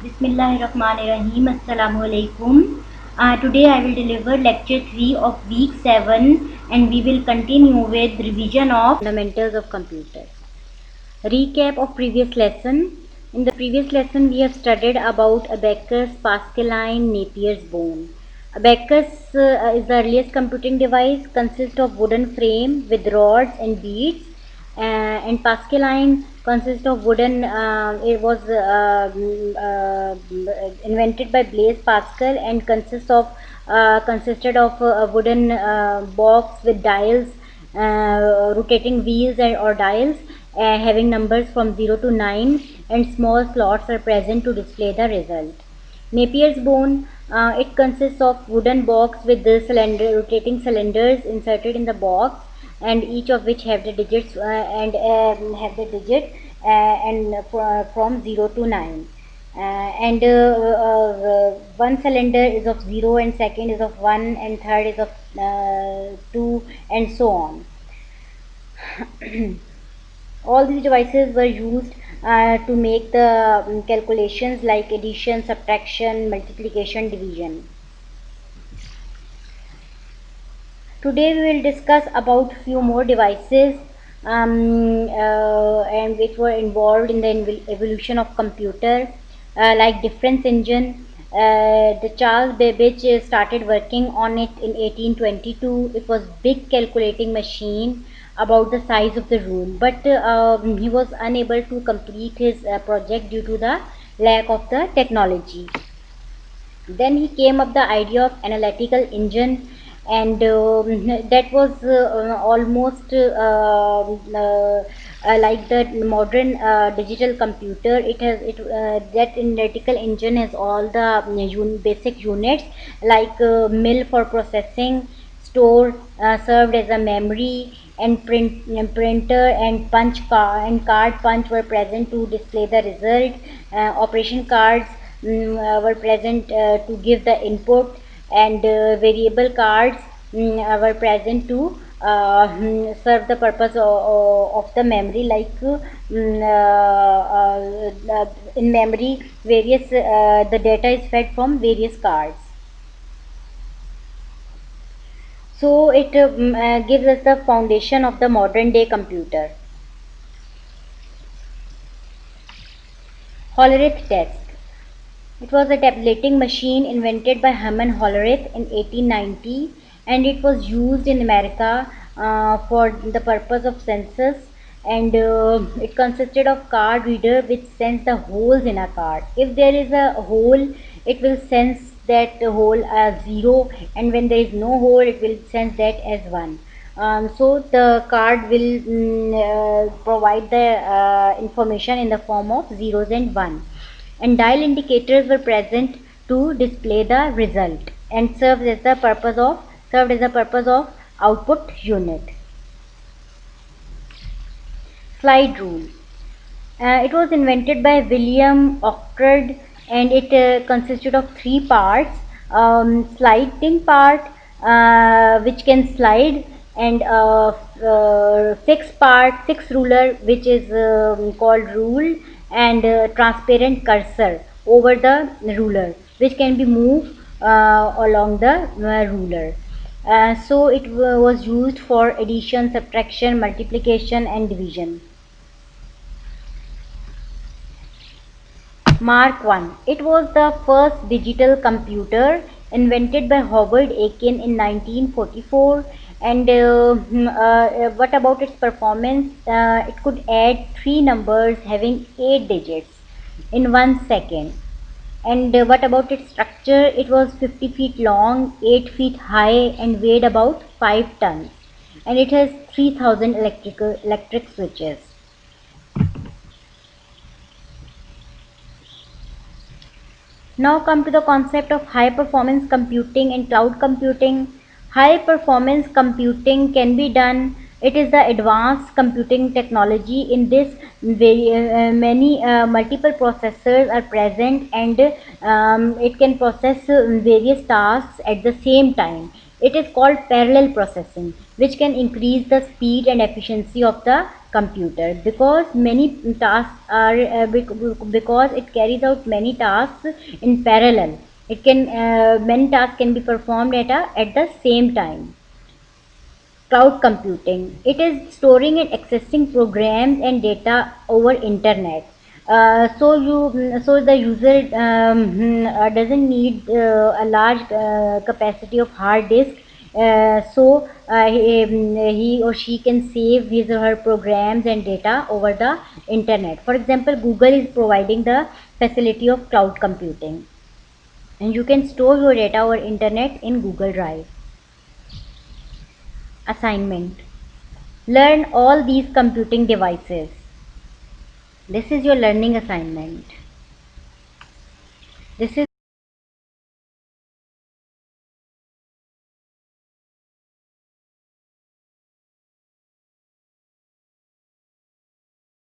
Bismillahirrahmanirrahim. Assalamu alaikum. Today I will deliver lecture 3 of week 7 and we will continue with revision of fundamentals of computer. Recap of previous lesson. In the previous lesson we have studied about abacus, Pascaline, Napier's bone. Abacus is the earliest computing device, consists of wooden frame with rods and beads, and Pascaline consists of wooden. It was invented by Blaise Pascal and consisted of a wooden box with dials, rotating wheels or dials, having numbers from 0 to 9, and small slots are present to display the result. Napier's bone, it consists of wooden box with the rotating cylinders inserted in the box, and each of which have the digits and have the digit and from 0 to 9. And one cylinder is of 0 and second is of 1 and third is of 2 and so on. All these devices were used to make the calculations like addition, subtraction, multiplication, division. Today we will discuss about few more devices and which were involved in the evolution of computer, like difference engine. The Charles Babbage started working on it in 1822. It was big calculating machine about the size of the room, but he was unable to complete his project due to the lack of the technology. Then he came up the idea of analytical engine, and that was almost like the modern digital computer. It has that analytical engine has all the basic units like mill for processing, store served as a memory, and printer and card punch were present to display the result. Operation cards were present to give the input, and variable cards were present to serve the purpose of the memory, like in memory various the data is fed from various cards. So it gives us the foundation of the modern day computer. Hollerith desk. It was a tabulating machine invented by Herman Hollerith in 1890, and it was used in America for the purpose of census, and it consisted of card reader which sends the holes in a card. If there is a hole, it will sense that hole as 0, and when there is no hole, it will sense that as 1. So the card will provide the information in the form of zeros and 1, and dial indicators were present to display the result and served as the purpose of output unit. Slide rule. It was invented by William Oughtred, and it consisted of 3 parts: sliding part, which can slide, and fixed ruler, which is called rule, and transparent cursor over the ruler, which can be moved along the ruler. So it was used for addition, subtraction, multiplication, and division. Mark I. It was the first digital computer invented by Howard Aiken in 1944. And what about its performance? It could add 3 numbers having 8 digits in 1 second. And what about its structure? It was 50 feet long, 8 feet high, and weighed about 5 tons. And it has 3000 electric switches. Now come to the concept of high performance computing and cloud computing. High performance computing can be done. It is the advanced computing technology. In this, many multiple processors are present, and it can process various tasks at the same time. It is called parallel processing, which can increase the speed and efficiency of the computer, because many tasks are because it carries out many tasks in parallel. It can many tasks can be performed at the same time. Cloud computing, it is storing and accessing programs and data over internet. So the user doesn't need a large capacity of hard disk. He or she can save his or her programs and data over the internet. For example, Google is providing the facility of cloud computing, and you can store your data over internet in Google Drive. Assignment: learn all these computing devices. This is your learning assignment. This is